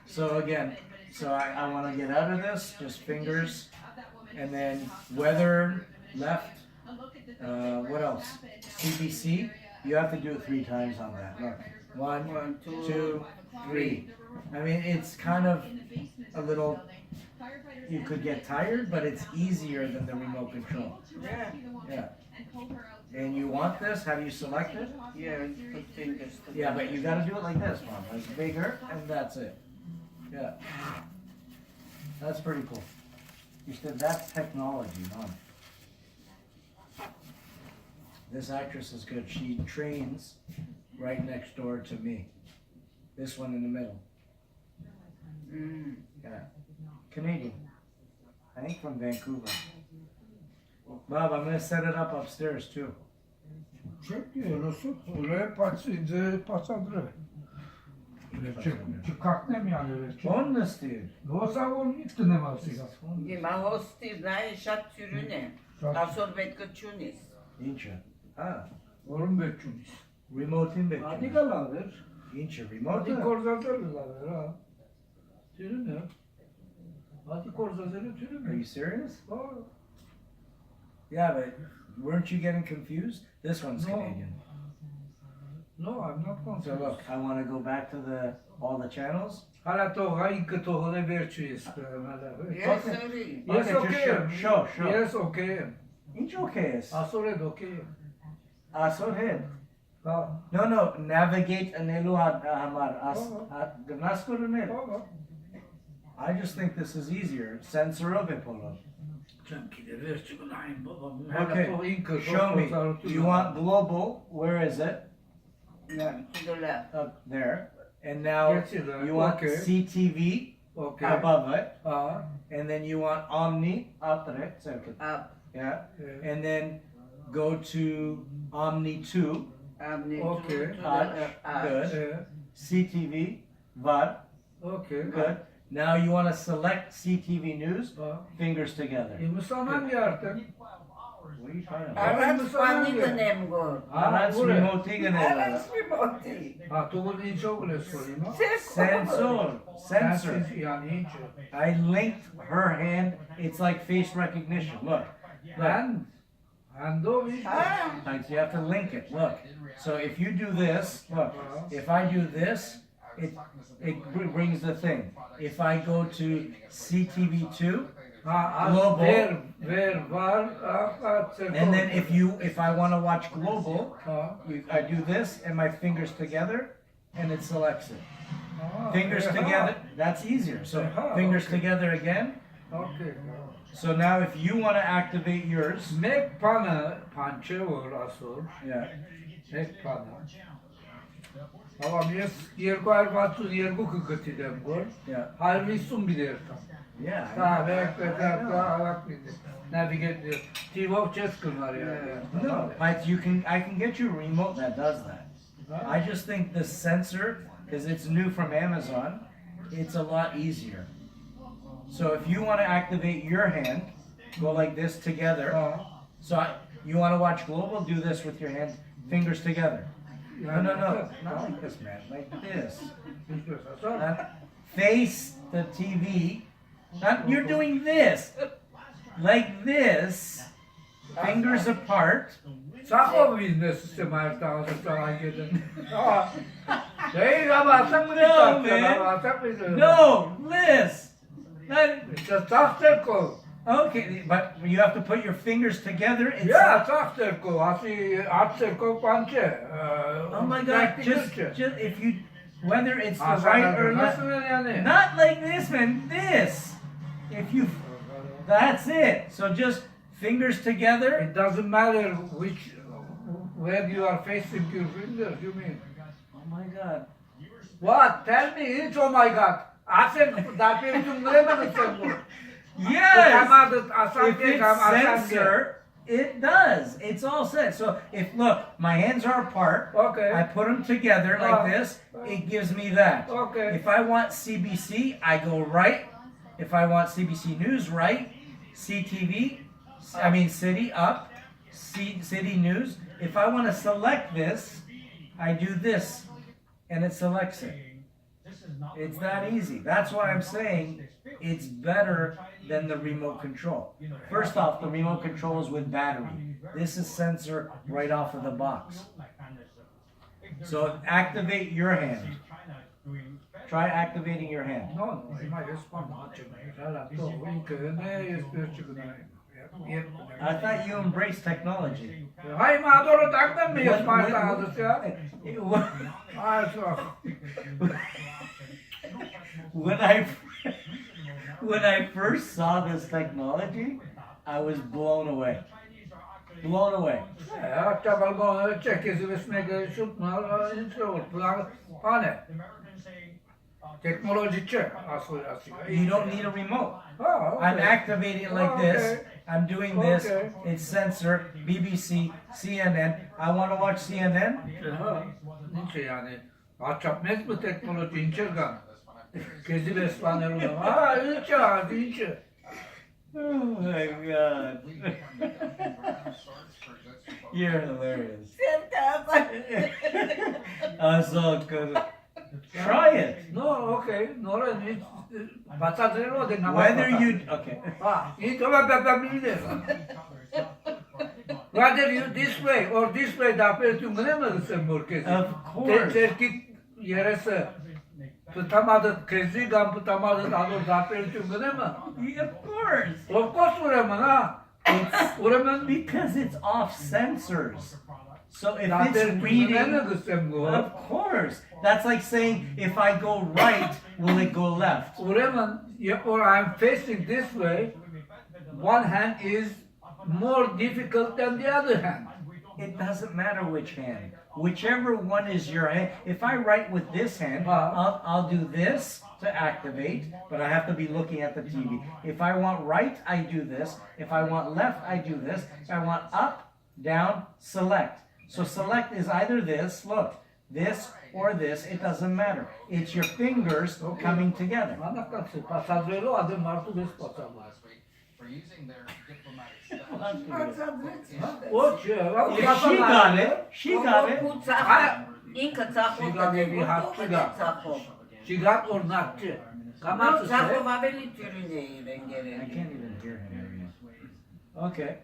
So again, I want to get out of this, just fingers, and then weather, left, what else? CBC, you have to do it 3 times on that. Look, 1, 2, 3. I mean, it's kind of a little, you could get tired, but it's easier than the remote control. Yeah. Yeah. And you want this? How do you select it? Yeah, put fingers together. Yeah, but you gotta do it like this, Mom. Like bigger, and that's it. Yeah. That's pretty cool. You said that's technology, Mom. This actress is good. She trains right next door to me. This one in the middle. Yeah. Canadian. I think from Vancouver. Bob, I'm gonna set it up upstairs too. Czekaj, oraya pasadre. Czy kaknem ja nie On the steel. No sam nikt nie ma siga. Ima hosti znaje šat tyrune. Asor betkačunis. İnce. Ha. Oğlum bekçunis. Remote'in Hadi bekliyor. galaver. İnce Hadi remote. korzatörler ha. Tyrüne. Hadi korzatörü Are you tyrüne. serious? Oh, Yeah, but weren't you getting confused? This one's No. Canadian. no, I'm not So confused. look, I want to go back to all the channels. Hala to hajkę to hole verčuješ. Yes, sorry. Yes, Okay, just okay. show. Yes, okay. İnce okeyes. Asored okay. Asohed. Ha. No, navigate anelu hamar. Gnaskuru Tamam. I just think this is easier. Sensor polo. Sanki de verçuglayım babam. Okay, show me. Do you want global? Where is it? No, to the left. Up there. And now Yes, it is. you want Okay. CTV Okay. above it. Ha. And then you want Omni after it. Second. Up. Yeah. Yeah. And then go to Omni 2. Okay. To the Aç. Good. CTV. VAR. Okay. Good. Now you want to select CTV News. Ha. Fingers together. İnsan hangi artık? What are you talking about? Arat panignem go. That's buraya. remote ganela. Arat remote. Ha, tuğul ince öyle sorayım ha. Sensor. Sensor. Yani ince. I linked her hand. It's like face recognition. Look. And o işte. Ah, Like you have to link it. Look. So if you do this, look. If I do this, it brings the thing. If I go to CTV2, Ha, Global. ver, var, and then if I want to watch global, Ha. I do this and my fingers together, and it selects it. Ha, Fingers ha. together. That's easier. So Aha, fingers okay. together again. Okay. So now if you want to activate yours, Mek pana, pançe var asıl. yeah. Mek pana. Ama yergo arvatu yergo kıkıtidem gol. Yeah. Halvisum bilir tam. Yeah. Ta bekle alak bilir. Navigate diyor. TV chess kıllar ya. No, but I can get you a remote that does that. I just think the sensor, because it's new from Amazon, it's a lot easier. So if you want to activate your hand, go like this together. Ha. So you want to watch global, do this with your hands, fingers together. No, not like this, man. Like this. Face the TV. You're doing this. Like this. Fingers apart. Sako biznes sistemi her zaman sana gelin. Değil ama sen mi No, man. No, this. İşte tahterko. Okay, but you have to put your fingers together. It's Ya tahterko. Atterko pançe. oh my God! Just if you, whether it's the right or Nasıl left, yani? not like this, man. This. If you, that's it. So just fingers together. It doesn't matter where you are facing your fingers, you mean? Oh my God. What? Tell me hiç oh my God. Asen, daha bir cümlemedin sen bu. Yes. If If it's sensor, it does. It's all set. So if look, my hands are apart. Okay. I put them together like this. It gives me that. Okay. If I want CBC, I go right. If I want CBC News, right. CTV, I mean City up. City News. If I want to select this, I do this, and it selects it. It's that easy. That's why I'm saying it's better than the remote control. First off, the remote control is with battery. This is sensor right off of the box. So activate your hand. Try activating your hand. No, no, ima jest pan zaraz to nie jest pierwszy I thought you embraced technology. Hay ma doğru taktın mı jest pan tanıdık ya? Ay çok. When I first saw this technology, I was blown away. Blown away. Ja, trzeba go czekać, żebyśmy szutnął, pane. Technology You don't need a remote. Oh, okay. I'm activating it like this. I'm doing this. Okay. It's sensor, BBC, CNN. I want to watch CNN. Niçin yani? Açapmaz mı teknoloji inçergan? Kezi beslanırlar. Ha, inçer. Oh my god. You're hilarious. Sen tapa. So good. Try it. No, okay. No, pasadero de nada. Whether you okay. Ah, ito ba bababilir? Whether you this way or this way, dapat yung ganun sa merkezi. Of course. Terkit yerese tutamadı, kezi gam tutamadı, ano dapat yung ganun mı? Of course. Of course, ureman ha. It's Ureman because it's off sensors. So if dapat it's yung reading, ganun of course. That's like saying if I go right, will it go left? Ureman, or I'm facing this way, one hand is more difficult than the other hand. It doesn't matter which hand. Whichever one is your hand. If I write with this hand, I'll do this to activate, but I have to be looking at the TV. If I want right, I do this. If I want left, I do this. If I want up, down, select. So select is either this, look, this or this, it doesn't matter. It's your fingers coming together. Pasadero adım var, tu bez pasadero. She got it. She got it. Inka capo She got or not? Come out to Capo say. va veli türüne I rengere. can't even hear him. Okay.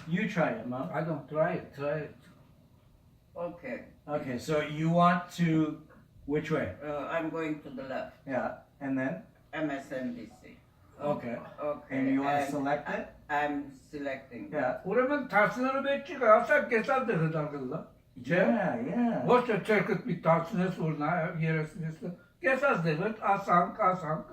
You try it, Mom. I don't try it, try it. Okay. Okay, so you want to, which way? I'm going to the left. Yeah, and then? MSNBC. Okay. Okay. And you want to select it? I'm selecting. Yeah. Uremen tersine bekçi kalsak keser de hıdargılla. Yeah. Boşça çekip bir tersine soruna yeresine keser de hıd asan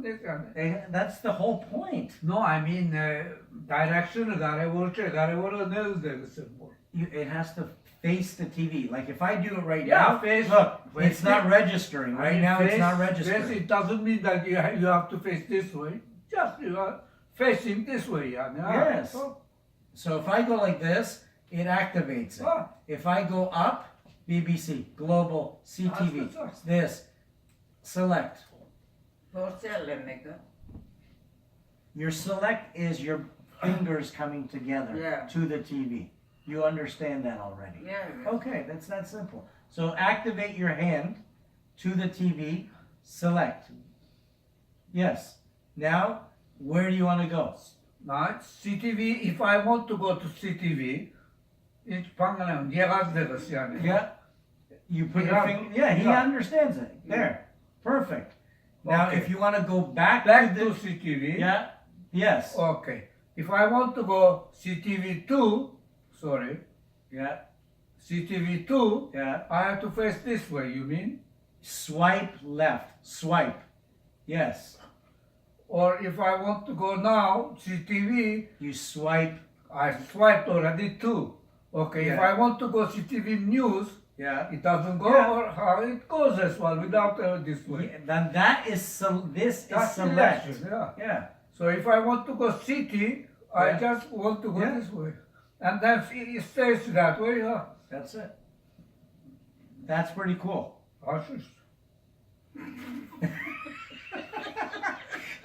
ne yani. That's the whole point. No, I mean direction gare vurça ne özdegisi bu. It has to face the TV. Like if I do it right Yeah, now, face- look, face it's not it. registering. Right now, it's not Face, registering. it doesn't mean that you have to face this way. Just you are facing this way yani. Yes. So if I go like this, it activates it. Ah. If I go up, BBC, Global, CTV, this, select. Porsellemeka. Your select is your fingers coming together Yeah. to the TV. You understand that already. Yeah. Okay, that's that simple. So activate your hand to the TV, select. Yes. Now, where do you want to go? Now, CTV, if I want to go to CTV, it's pangalam, yegas degas yani. Yeah. You put your Yeah. finger. Yeah, he Yeah. understands it. There. Perfect. Now, Okay. if you want to go back Back to to the. CTV. Yeah. Yes. Okay. If I want to go CTV2, sorry, Yeah. CTV2, Yeah. I have to face this way, you mean? Swipe left. Swipe. Yes. Or if I want to go now, CTV, You swipe. I swiped already too. Okay, if Yeah. I want to go CTV News, Yeah. it doesn't go, Yeah. or how it goes as well without this way. Then that is this is That's select. selection, yeah. Yeah. So if I want to go city, I Yeah. just want to go Yeah. this way. And then it stays that way, yeah. That's it. That's pretty cool. Haşiş.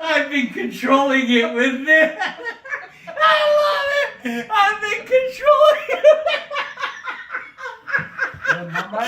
I've been controlling it with this. I love it. I've been controlling it. Mama